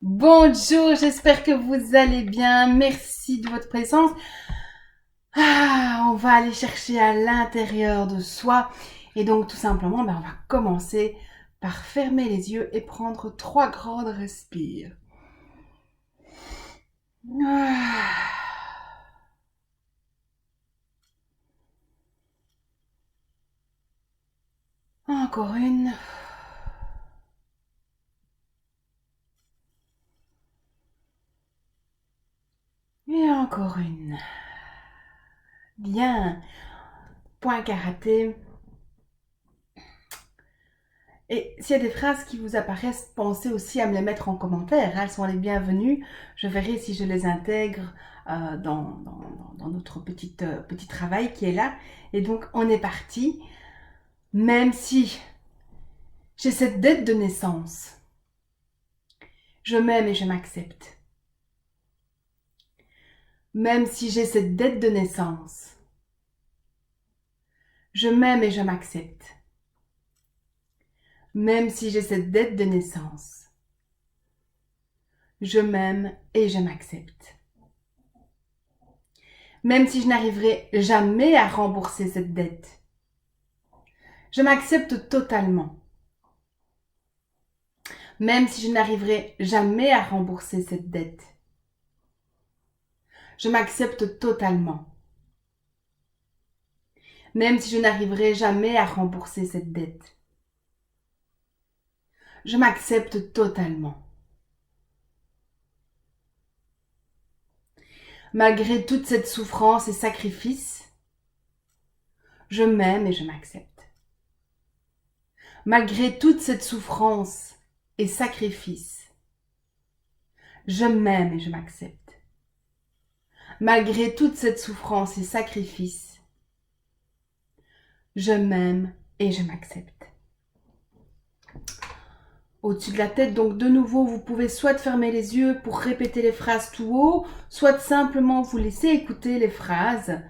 Bonjour, j'espère que vous allez bien. Merci de votre présence. On va aller chercher à l'intérieur de soi. Et donc, tout simplement, on va commencer par fermer les yeux et prendre 3 grandes respires. Encore une. Et encore une. Bien. Point karaté. Et s'il y a des phrases qui vous apparaissent, pensez aussi à me les mettre en commentaire. Elles sont les bienvenues. Je verrai si je les intègre dans notre petit travail qui est là. Et donc, on est parti. Même si j'ai cette dette de naissance, je m'aime et je m'accepte. Même si j'ai cette dette de naissance, je m'aime et je m'accepte. Même si j'ai cette dette de naissance, je m'aime et je m'accepte. Même si je n'arriverai jamais à rembourser cette dette, je m'accepte totalement. Même si je n'arriverai jamais à rembourser cette dette, je m'accepte totalement. Même si je n'arriverai jamais à rembourser cette dette, je m'accepte totalement. Malgré toute cette souffrance et sacrifice, je m'aime et je m'accepte. Malgré toute cette souffrance et sacrifice, je m'aime et je m'accepte. Malgré toute cette souffrance et sacrifice, je m'aime et je m'accepte. Au-dessus de la tête, donc de nouveau, vous pouvez soit fermer les yeux pour répéter les phrases tout haut, soit simplement vous laisser écouter les phrases.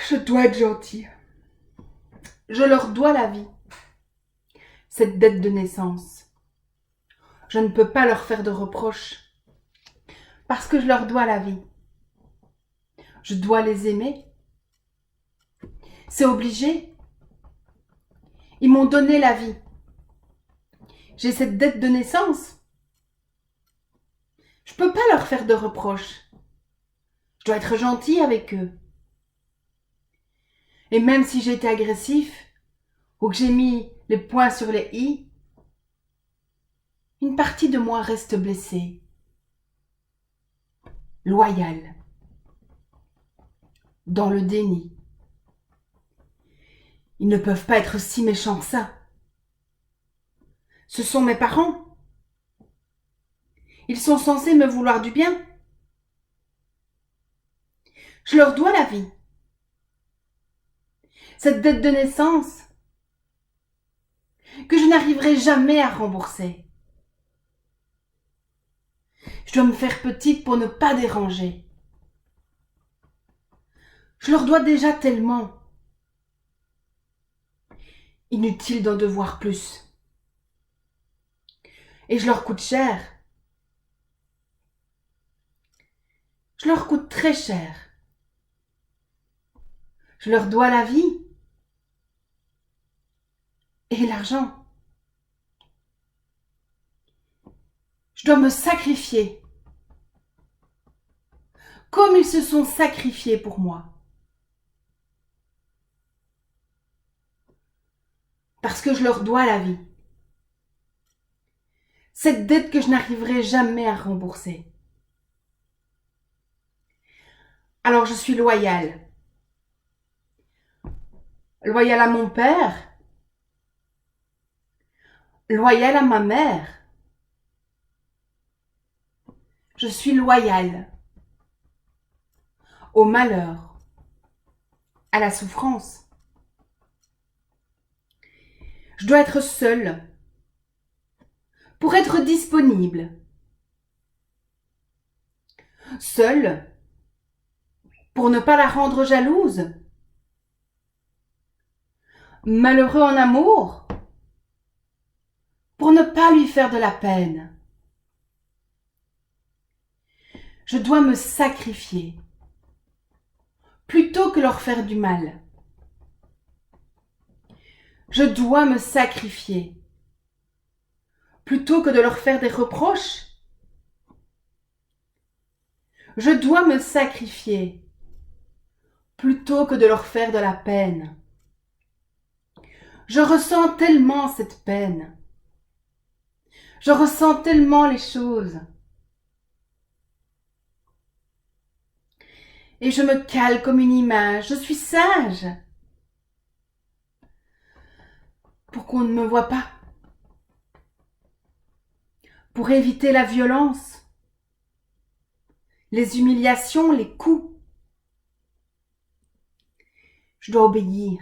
Je dois être gentil. Je leur dois la vie. Cette dette de naissance. Je ne peux pas leur faire de reproches. Parce que je leur dois la vie. Je dois les aimer. C'est obligé. Ils m'ont donné la vie. J'ai cette dette de naissance. Je ne peux pas leur faire de reproches. Je dois être gentil avec eux. Et même si j'ai été agressif, ou que j'ai mis les points sur les i, une partie de moi reste blessée. Loyale. Dans le déni. Ils ne peuvent pas être si méchants que ça. Ce sont mes parents. Ils sont censés me vouloir du bien. Je leur dois la vie. Cette dette de naissance que je n'arriverai jamais à rembourser. Je dois me faire petite pour ne pas déranger. Je leur dois déjà tellement. Inutile d'en devoir plus. Et je leur coûte cher. Je leur coûte très cher. Je leur dois la vie. Et l'argent. Je dois me sacrifier. Comme ils se sont sacrifiés pour moi. Parce que je leur dois la vie. Cette dette que je n'arriverai jamais à rembourser. Alors je suis loyale. Loyale à mon père. Loyale à ma mère. Je suis loyale au malheur, à la souffrance. Je dois être seule pour être disponible. Seule pour ne pas la rendre jalouse. Malheureux en amour pour pour ne pas lui faire de la peine. Je dois me sacrifier plutôt que leur faire du mal. Je dois me sacrifier plutôt que de leur faire des reproches. Je dois me sacrifier plutôt que de leur faire de la peine. Je ressens tellement cette peine. Je ressens tellement les choses. Et je me cale comme une image. Je suis sage. Pour qu'on ne me voie pas. Pour éviter la violence. Les humiliations, les coups. Je dois obéir.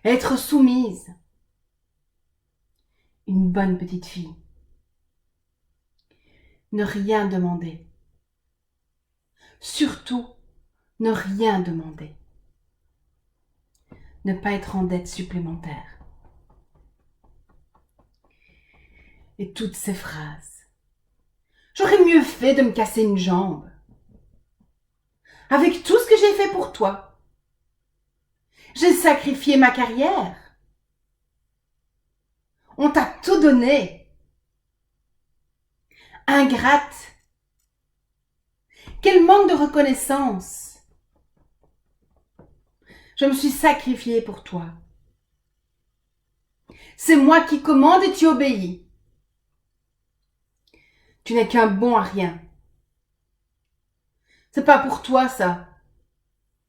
Être soumise. Une bonne petite fille. Ne rien demander. Surtout, ne rien demander. Ne pas être en dette supplémentaire. Et toutes ces phrases. J'aurais mieux fait de me casser une jambe. Avec tout ce que j'ai fait pour toi. J'ai sacrifié ma carrière. On t'a tout donné. Ingrate. Quel manque de reconnaissance. Je me suis sacrifiée pour toi. C'est moi qui commande et tu obéis. Tu n'es qu'un bon à rien. C'est pas pour toi, ça.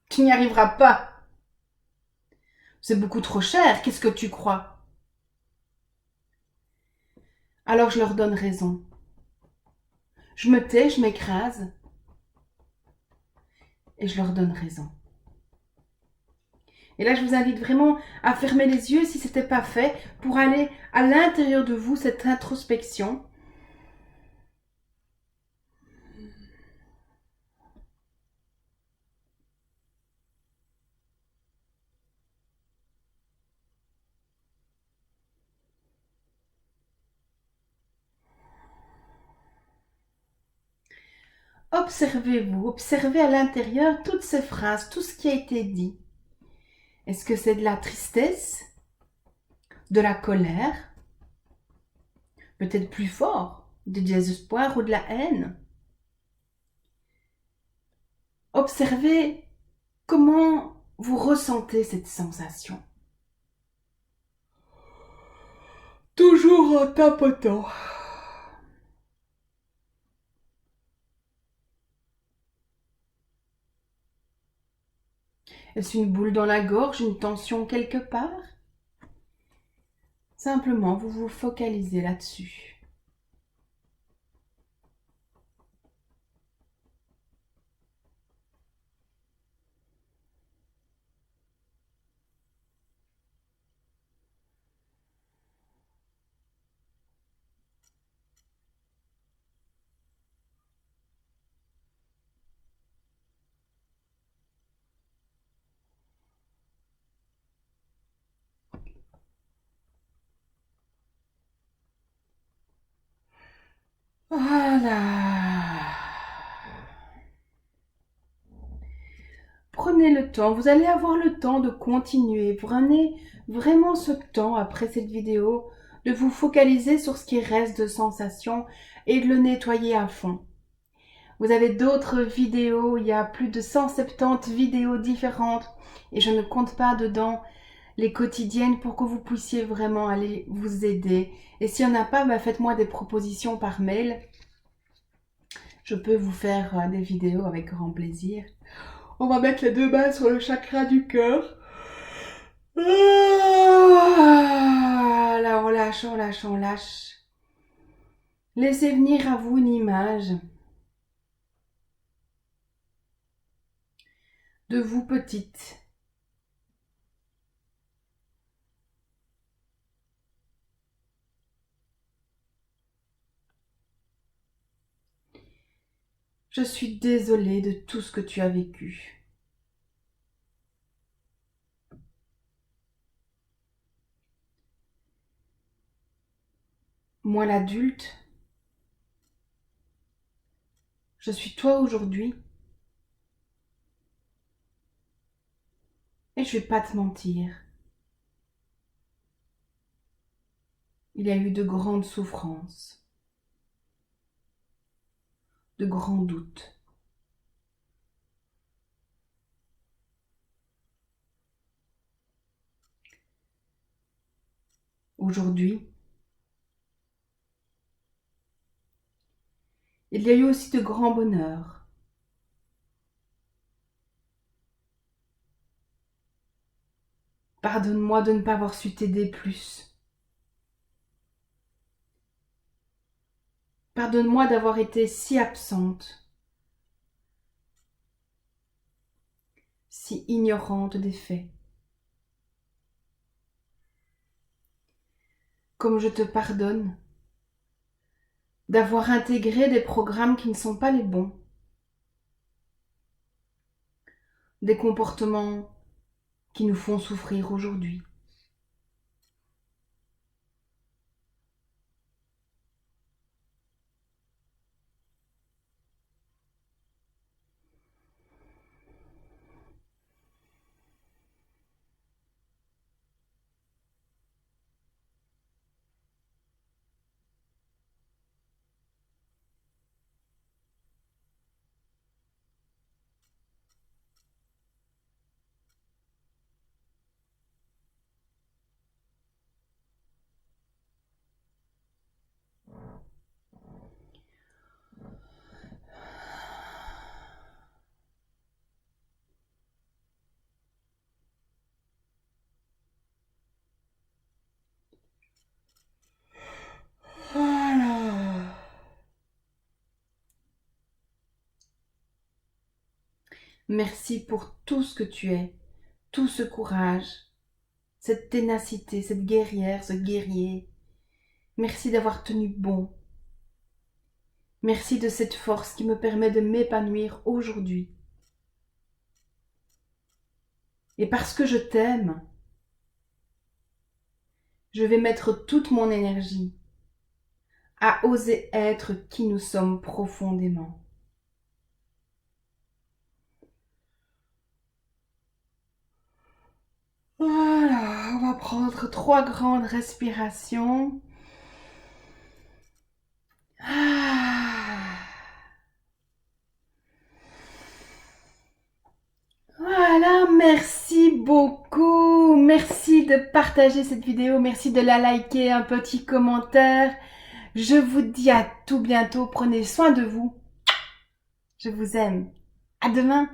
Tu n'y arriveras pas. C'est beaucoup trop cher, qu'est-ce que tu crois? Alors je leur donne raison. Je me tais, je m'écrase. Et je leur donne raison. Et là, je vous invite vraiment à fermer les yeux si ce n'était pas fait pour aller à l'intérieur de vous, cette introspection. Observez-vous, observez à l'intérieur toutes ces phrases, tout ce qui a été dit. Est-ce que c'est de la tristesse, de la colère, peut-être plus fort, du désespoir ou de la haine? Observez comment vous ressentez cette sensation. Toujours en tapotant. Est-ce une boule dans la gorge, une tension quelque part? Simplement, vous vous focalisez là-dessus. Voilà. Prenez le temps, vous allez avoir le temps de continuer. Prenez vraiment ce temps après cette vidéo de vous focaliser sur ce qui reste de sensations et de le nettoyer à fond. Vous avez d'autres vidéos, il y a plus de 170 vidéos différentes et je ne compte pas dedans les quotidiennes pour que vous puissiez vraiment aller vous aider. Et s'il n'y en a pas, bah faites-moi des propositions par mail. Je peux vous faire des vidéos avec grand plaisir. On va mettre les deux mains sur le chakra du cœur. Là, on lâche, on lâche, on lâche. Laissez venir à vous une image de vous petite. Je suis désolée de tout ce que tu as vécu. moi l'adulte, je suis toi aujourd'hui. Et je vais pas te mentir. Il y a eu de grandes souffrances, de grands doutes. Aujourd'hui, il y a eu aussi de grands bonheurs. Pardonne-moi de ne pas avoir su t'aider plus. Pardonne-moi d'avoir été si absente, si ignorante des faits. Comme je te pardonne d'avoir intégré des programmes qui ne sont pas les bons, des comportements qui nous font souffrir aujourd'hui. Voilà. Merci pour tout ce que tu es, tout ce courage, cette ténacité, cette guerrière, ce guerrier. Merci d'avoir tenu bon. Merci de cette force qui me permet de m'épanouir aujourd'hui. Et parce que je t'aime, je vais mettre toute mon énergie à oser être qui nous sommes profondément. Voilà, on va prendre 3 grandes respirations. Voilà, merci beaucoup. Merci de partager cette vidéo. Merci de la liker, un petit commentaire. Je vous dis à tout bientôt. Prenez soin de vous. Je vous aime. À demain.